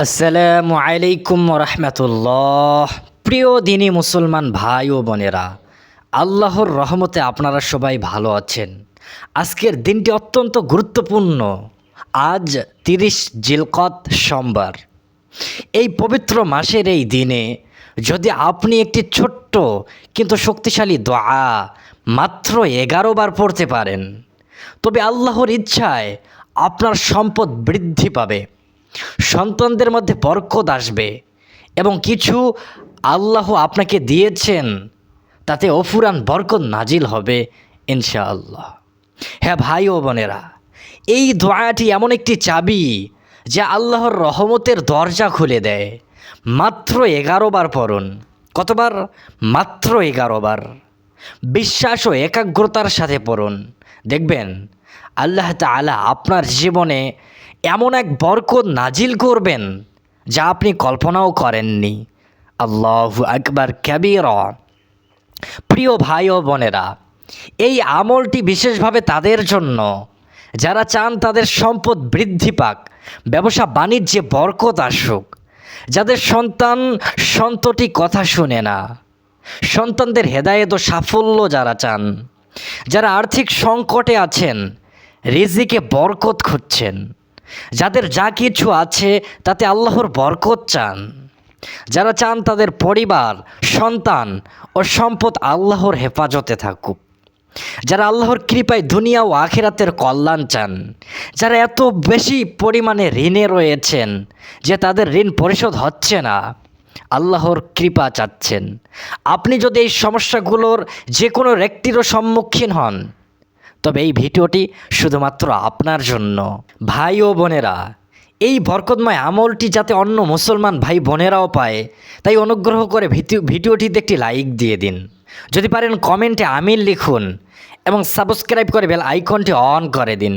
আসসালামু আলাইকুম রহমতুল্লাহ। প্রিয় দিনী মুসলমান ভাই ও বোনেরা, আল্লাহর রহমতে আপনারা সবাই ভালো আছেন। আজকের দিনটি অত্যন্ত গুরুত্বপূর্ণ। আজ 30 জিলকত সোমবার। এই পবিত্র মাসের এই দিনে যদি আপনি একটি ছোট্ট কিন্তু শক্তিশালী দোয়া মাত্র 11 বার পড়তে পারেন, তবে আল্লাহর ইচ্ছায় আপনার সম্পদ বৃদ্ধি পাবে, সন্তানদের মধ্যে বরকত আসবে এবং কিছু আল্লাহ আপনাকে দিয়েছেন তাতে অফুরান বরকত নাজিল হবে ইনশাআল্লাহ। হ্যাঁ ভাই ও বোনেরা, এই দোয়াটি এমন একটি চাবি যা আল্লাহর রহমতের দরজা খুলে দেয়। মাত্র 11 বার পড়ুন। কতবার? মাত্র 11 বার। বিশ্বাস ও একাগ্রতার সাথে পড়ুন। দেখবেন আল্লাহ তাআলা আপনার জীবনে এমন এক বরকত নাজিল করবেন যা আপনি কল্পনাও করেননি। আল্লাহু আকবার কাবীরা। প্রিয় ভাই ও বোনেরা, এই আমলটি বিশেষভাবে তাদের জন্য যারা চান তাদের সম্পদ বৃদ্ধি পাক, ব্যবসা বাণিজ্যে বরকত আসুক, যাদের সন্ততি কথা শুনে না, সন্তানদের হেদায়েত ও সাফল্য যারা চান, যারা আর্থিক সংকটে আছেন, রিজিকে বরকত খুঁজছেন, যাদের যা কিছু আছে তাতে আল্লাহর বরকত চান, যারা চান তাদের পরিবার, সন্তান ও সম্পদ আল্লাহর হেফাজতে থাকুক, যারা আল্লাহর কৃপায় দুনিয়া ও আখিরাতের কল্যাণ চান, যারা এত বেশি পরিমাণে ঋণে রয়েছেন যে তাদের ঋণ পরিশোধ হচ্ছে না, আল্লাহর কৃপা চাচ্ছেন। আপনি যদি এই সমস্যাগুলোর যে কোনো একটিরও সম্মুখীন হন, তবে এই ভিডিওটি শুধুমাত্র আপনার জন্য। ভাই ও বোনেরা, এই বরকতময় আমলটি যাতে অন্য মুসলমান ভাই বোনেরাও পায়, তাই অনুগ্রহ করে ভিডিওটিতে একটি লাইক দিয়ে দিন। যদি পারেন কমেন্টে আমিন লিখুন এবং সাবস্ক্রাইব করে বেল আইকনটি অন করে দিন।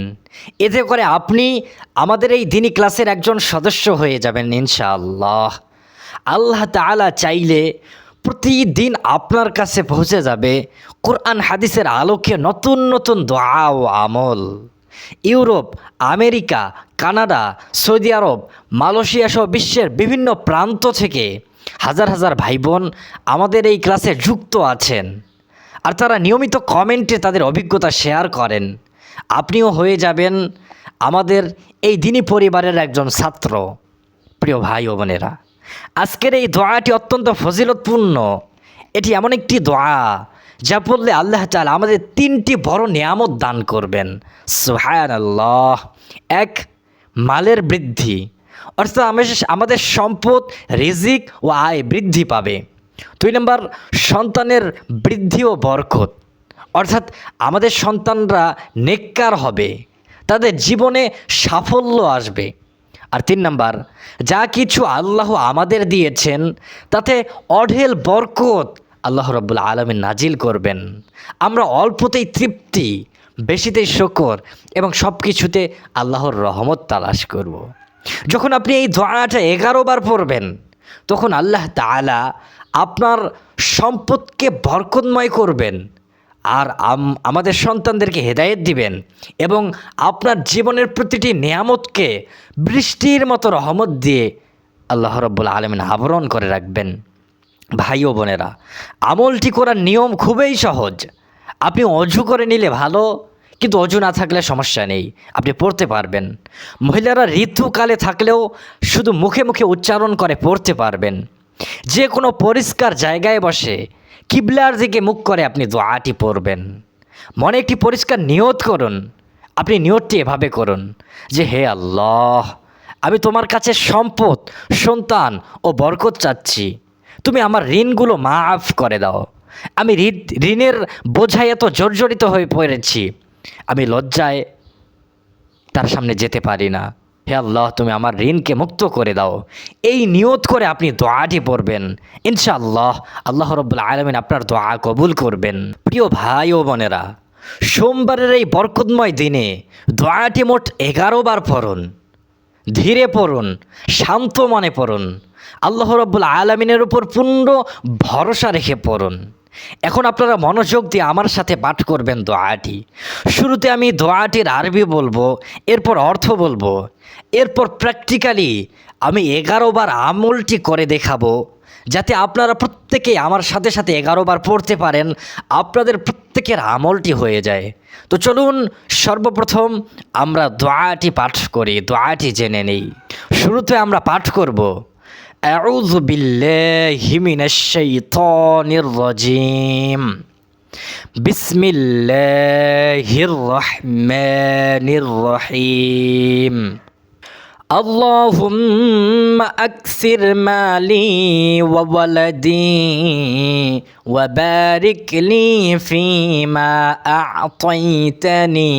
এতে করে আপনি আমাদের এই দিনী ক্লাসের একজন সদস্য হয়ে যাবেন ইনশাআল্লাহ। আল্লাহ তাআলা চাইলে প্রতিদিন আপনার কাছে পৌঁছে যাবে কোরআন হাদিসের আলোকে নতুন নতুন দোয়া ও আমল। ইউরোপ, আমেরিকা, কানাডা, সৌদি আরব, মালয়েশিয়া সহ বিশ্বের বিভিন্ন প্রান্ত থেকে হাজার হাজার ভাই বোন আমাদের এই ক্লাসে যুক্ত আছেন, আর তারা নিয়মিত কমেন্টে তাদের অভিজ্ঞতা শেয়ার করেন। আপনিও হয়ে যাবেন আমাদের এই দিনী পরিবারের একজন ছাত্র। প্রিয় ভাই ও বোনেরা, আজকের এই দোয়াটি অত্যন্ত ফজিলতপূর্ণ। এটি এমন একটি দোয়া যা পড়লে আল্লাহ তাআলা আমাদের 3টি বড় নিয়ামত দান করবেন। সুবহানাল্লাহ। 1, মালের বৃদ্ধি, অর্থাৎ আমাদের সম্পদ, রিজিক ও আয় বৃদ্ধি পাবে। 2 নম্বর, সন্তানের বৃদ্ধি ও বরকত, অর্থাৎ আমাদের সন্তানরা নেককার হবে, তাদের জীবনে সাফল্য আসবে। আর 3 নম্বর, যা কিছু আল্লাহ আমাদের দিয়েছেন তাতে অঢেল বরকত আল্লাহ রাব্বুল আলামিন নাজিল করবেন। আমরা অল্পতেই তৃপ্তি, বেশিতেই শুকর এবং সব কিছুতে আল্লাহর রহমত তালাশ করব। যখন আপনি এই দোয়াটা 11 বার পড়বেন, তখন আল্লাহ তাআলা আপনার সম্পদকে বরকতময় করবেন, আর আমাদের সন্তানদেরকে হেদায়েত দিবেন এবং আপনার জীবনের প্রতিটি নিয়ামতকে বৃষ্টির মতো রহমত দিয়ে আল্লাহ রাব্বুল আলামিন আবরণ করে রাখবেন। ভাই ও বোনেরা, আমলটি করার নিয়ম খুবই সহজ। আপনি অজু করে নিলে ভালো, কিন্তু অজু না থাকলে সমস্যা নেই, আপনি পড়তে পারবেন। মহিলারা ঋতুকালে থাকলেও শুধু মুখে মুখে উচ্চারণ করে পড়তে পারবেন। যে কোনো পরিষ্কার জায়গায় বসে কিবলার দিকে মুখ করে আপনি দোয়াটি পড়বেন। মনে একটি পরিষ্কার নিয়ত করুন। আপনি নিয়তটি এভাবে করুন যে, হে আল্লাহ, আমি তোমার কাছে সম্পদ, সন্তান ও বরকত চাচ্ছি। তুমি আমার ঋণগুলো মাফ করে দাও। আমি ঋণের বোঝায় এত জর্জরিত হয়ে পড়েছি, আমি লজ্জায় তার সামনে যেতে পারি না। হে আল্লাহ, তুমি আমার ঋণকে মুক্ত করে দাও। এই নিয়ত করে আপনি দোয়াটি পড়বেন। ইনশাআল্লাহ আল্লাহ রাব্বুল আলামিন আপনার দোয়া কবুল করবেন। প্রিয় ভাই ও বোনেরা, সোমবারের এই বরকতময় দিনে দোয়াটি মোট 11 বার পড়ুন। ধীরে পড়ুন, শান্ত মনে পড়ুন, আল্লাহ রাব্বুল আলামিনের উপর পূর্ণ ভরসা রেখে পড়ুন। এখন আপনারা মনোযোগ দিয়ে আমার সাথে পাঠ করবেন দোয়াটি। শুরুতে আমি দোয়াটির আরবি বলবো, এরপর অর্থ বলবো, এরপর প্র্যাকটিক্যালি আমি 11 বার আমলটি করে দেখাবো, যাতে আপনারা প্রত্যেকেই আমার সাথে সাথে 11 বার পড়তে পারেন, আপনাদের প্রত্যেকের আমলটি হয়ে যায়। তো চলুন সর্বপ্রথম আমরা দোয়াটি পাঠ করি, দোয়াটি জেনে নেই। শুরুতে আমরা পাঠ করব আউযু বিল্লাহি মিনাশ শাইতানির রাজিম, বিসমিল্লাহির রহমানির রহিম। اللهم أكثر مالي وولدي وبارك لي فيما أعطيتني।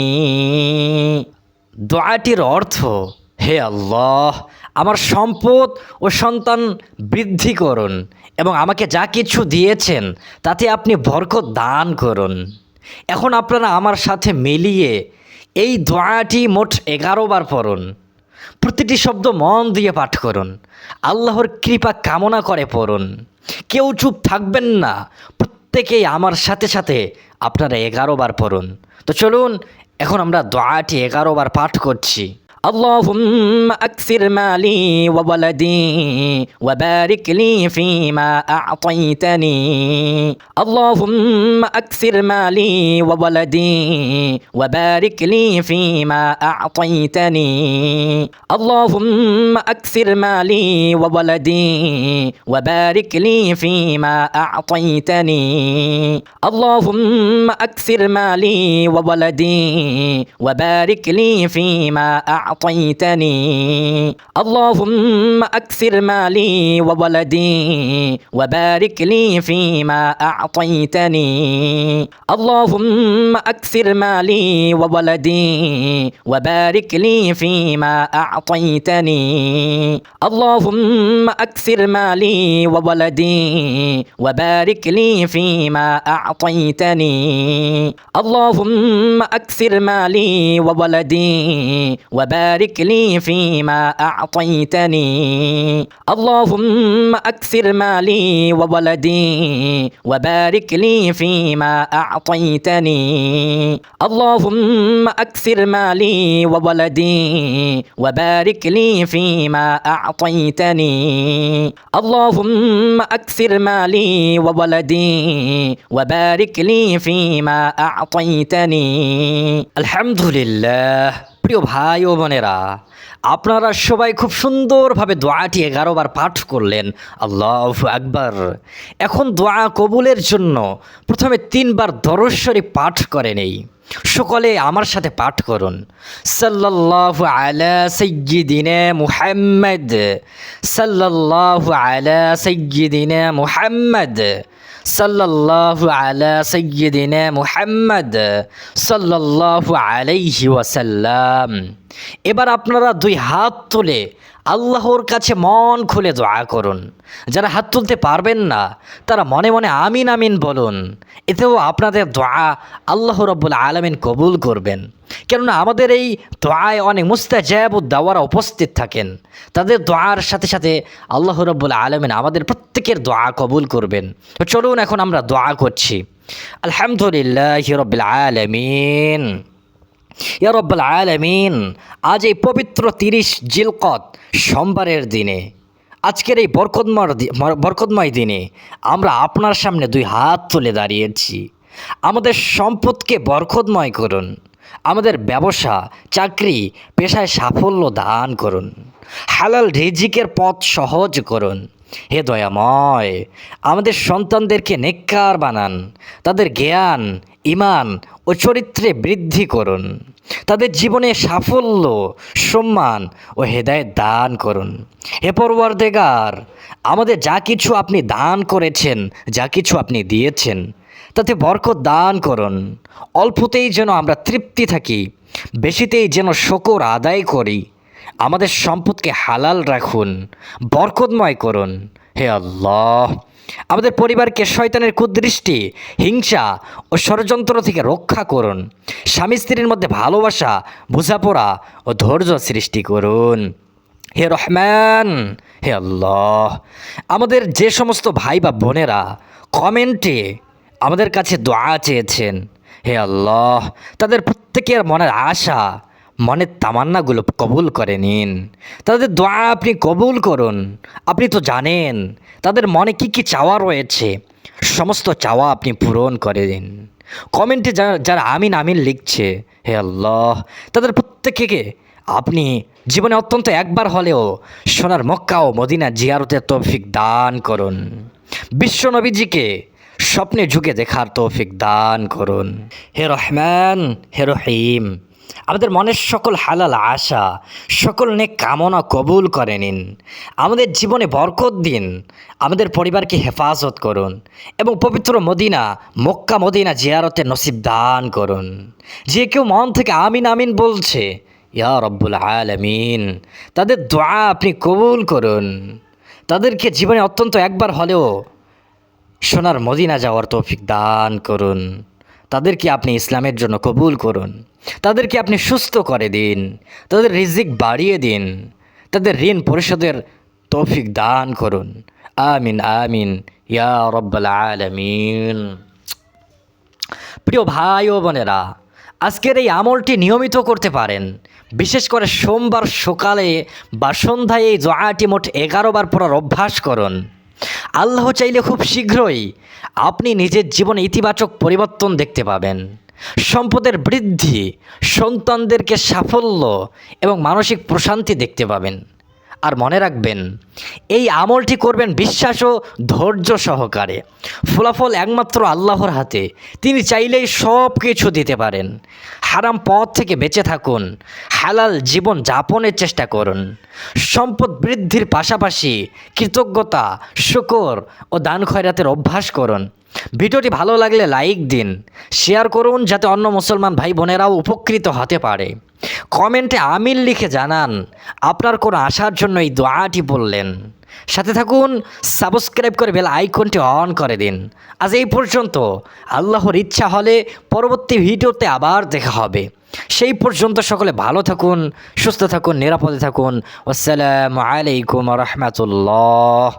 দোয়াটির অর্থ, হে আল্লাহ, আমার সম্পদ ও সন্তান বৃদ্ধি করুন এবং আমাকে যা কিছু দিয়েছেন তাতে আপনি বরকত দান করুন। এখন আপনারা আমার সাথে মিলিয়ে এই দোয়াটি মোট 11 বার পড়ুন। প্রতিটি শব্দ মন দিয়ে পাঠ করুন, আল্লাহর কৃপা কামনা করে পড়ুন। কেউ চুপ থাকবেন না, প্রত্যেকেই আমার সাথে সাথে আপনারা 11 বার পড়ুন। তো চলুন এখন আমরা দোয়াটি 11 বার পাঠ করছি। اللهم أكثر مالي وولدي وبارك لي فيما أعطيتني. اللهم أكثر مالي وولدي وبارك لي فيما أعطيتني. اللهم أكثر مالي وولدي وبارك لي فيما أعطيتني. اللهم أكثر مالي وولدي وبارك لي فيما أعطيتني. اللهم أكثر مالي وولدي وبارك لي فيما أعطيتني. اللهم أكثر مالي وولدي وبارك لي فيما أعطيتني. اللهم أكثر مالي وولدي وبارك لي فيما أعطيتني. اللهم أكثر مالي وولدي وبارك لي فيما أعطيتني. اللهم أكثر مالي وولدي وبارك لي فيما أعطيتني. اللهم أكثر مالي وولدي وبارك لي فيما أعطيتني. اللهم أكثر مالي وولدي وبارك لي فيما أعطيتني. الحمد لله। প্রিয় ভাই ও বোনেরা, আপনারা সবাই খুব সুন্দরভাবে দোয়াটি 11 বার পাঠ করলেন। আল্লাহু আকবার। এখন দোয়া কবুলের জন্য প্রথমে 3 বার দরুদ শরীফ পাঠ করে নেই। সকলে আমার সাথে পাঠ করুন। সাল্লাল্লাহু আলা সাইয়্যিদিনা মুহাম্মদ, সাল্লাল্লাহু আলা সাইয়্যিদিনা মুহাম্মদ, সাল্লাল্লাহু আলা সাইয়্যিদিনা মুহাম্মদ সাল্লাল্লাহু আলাইহি ওয়াসাল্লাম। এবার আপনারা 2 হাত তুলে আল্লাহর কাছে মন খুলে দোয়া করুন। যারা হাত তুলতে পারবেন না তারা মনে মনে আমিন আমিন বলুন। এতেও আপনাদের দোয়া আল্লাহ রাব্বুল আলামিন কবুল করবেন। কেননা আমাদের এই দোয়ায় অনেক মুস্তাজাবুদ দাওয়ারা উপস্থিত থাকেন। তাদের দোয়ার সাথে সাথে আল্লাহ রাব্বুল আলামিন আমাদের প্রত্যেকের দোয়া কবুল করবেন। তো চলুন এখন আমরা দোয়া করছি। আলহামদুলিল্লাহি রাব্বিল আলামিন। ইয়া রাব্বুল আলামিন, আজ এই পবিত্র 30 জিলকদ সোমবারের দিনে, আজকের এই বরকতময় দিনে আমরা আপনার সামনে 2 হাত তুলে দাঁড়িয়েছি। আমাদের সম্পদকে বরকতময় করুন, আমাদের ব্যবসা চাকরি পেশায় সাফল্য দান করুন, হালাল রিজিকের পথ সহজ করুন। হে দয়াময়, আমাদের সন্তানদেরকে নেককার বানান, তাদের জ্ঞান ঈমান ও চরিত্রে বৃদ্ধি করুন, তাদের জীবনে সাফল্য সম্মান ও হেদায়েত দান করুন। হে পরওয়ারদিগার, আমাদের যা কিছু আপনি দান করেছেন, যা কিছু আপনি দিয়েছেন তাতে বরকত দান করুন। অল্পতেই যেন আমরা তৃপ্তি থাকি, বেশিতেই যেন শুকর আদায় করি। আমাদের সম্পদকে হালাল রাখুন, বরকতময় করুন। হে আল্লাহ, আমাদের পরিবারকে শয়তানের কুদৃষ্টি হিংসা ও ষড়যন্ত্র থেকে রক্ষা করুন। স্বামী স্ত্রীর মধ্যে ভালোবাসা বোঝাপড়া ও ধৈর্য সৃষ্টি করুন। হে রহমান, হে আল্লাহ, আমাদের যে সমস্ত ভাই বা বোনেরা কমেন্টে আমাদের কাছে দোয়া চেয়েছেন, হে আল্লাহ, তাদের প্রত্যেকের মনের আশা মনের তামান্নাগুলো কবুল করে নিন। তাদের দোয়া আপনি কবুল করুন। আপনি তো জানেন তাদের মনে কি কি চাওয়া রয়েছে, সমস্ত চাওয়া আপনি পূরণ করে দিন। কমেন্টে যারা আমিন আমিন লিখছে, হে আল্লাহ, তাদের প্রত্যেককে আপনি জীবনে অত্যন্ত একবার হলেও সোনার মক্কা ও মদিনা জিয়ারতের তৌফিক দান করুন। বিশ্ব নবীজিকে স্বপ্নে যুগে দেখার তৌফিক দান করুন। হে রহমান, হে রহিম, আমাদের মনের সকল হালাল আশা, সকল নেক কামনা কবুল করে নিন। আমাদের জীবনে বরকত দিন, আমাদের পরিবারকে হেফাজত করুন এবং পবিত্র মদিনা মক্কা মদিনা জিয়ারতের নসিব দান করুন। যে কেউ মন থেকে আমিন আমিন বলছে, ইয়া রব্বুল আলামিন, তাদের দোয়া আপনি কবুল করুন। তাদেরকে জীবনে অত্যন্ত একবার হলেও সোনার মদিনা যাওয়ার তৌফিক দান করুন। তাদেরকে আপনি ইসলামের জন্য কবুল করুন। তাদেরকে আপনি সুস্থ করে দিন, তাদের রিজিক বাড়িয়ে দিন, তাদের ঋণ পরিশোধের তৌফিক দান করুন। আমিন আমিন ইয়া রব্বাল আলামিন। প্রিয় ভাই ও বোনেরা, আজকের এই আমলটি নিয়মিত করতে পারেন। বিশেষ করে সোমবার সকালে বা সন্ধ্যায় এই দোয়াটি মোট 11 বার পড়ার অভ্যাস করুন। আল্লাহ চাইলে খুব শীঘ্রই আপনি নিজের জীবনে ইতিবাচক পরিবর্তন দেখতে পাবেন। সম্পদের বৃদ্ধি, সন্তানদেরকে সাফল্য এবং মানসিক প্রশান্তি দেখতে পাবেন। আর মনে রাখবেন, এই আমলটি করবেন বিশ্বাস ও ধৈর্য সহকারে। ফলাফল একমাত্র আল্লাহর হাতে। তিনি চাইলেই সব কিছু দিতে পারেন। হারাম পথ থেকে বেঁচে থাকুন, হালাল জীবন যাপনের চেষ্টা করুন। সম্পদ বৃদ্ধির পাশাপাশি কৃতজ্ঞতা, শুকর ও দান খয়রাতের অভ্যাস করুন। ভিডিওটি ভালো লাগলে লাইক দিন, শেয়ার করুন যাতে অন্য মুসলমান ভাই বোনেরাও উপকৃত হতে পারে। কমেন্টে আমিন লিখে জানান আপনার কোনো আশার জন্য এই দোয়াটি বললেন। সাথে থাকুন, সাবস্ক্রাইব করে বেল আইকনটি অন করে দিন। আজ এই পর্যন্ত। আল্লাহর ইচ্ছা হলে পরবর্তী ভিডিওতে আবার দেখা হবে। সেই পর্যন্ত সকলে ভালো থাকুন, সুস্থ থাকুন, নিরাপদে থাকুন। আসসালামু আলাইকুম ওয়া রাহমাতুল্লাহ।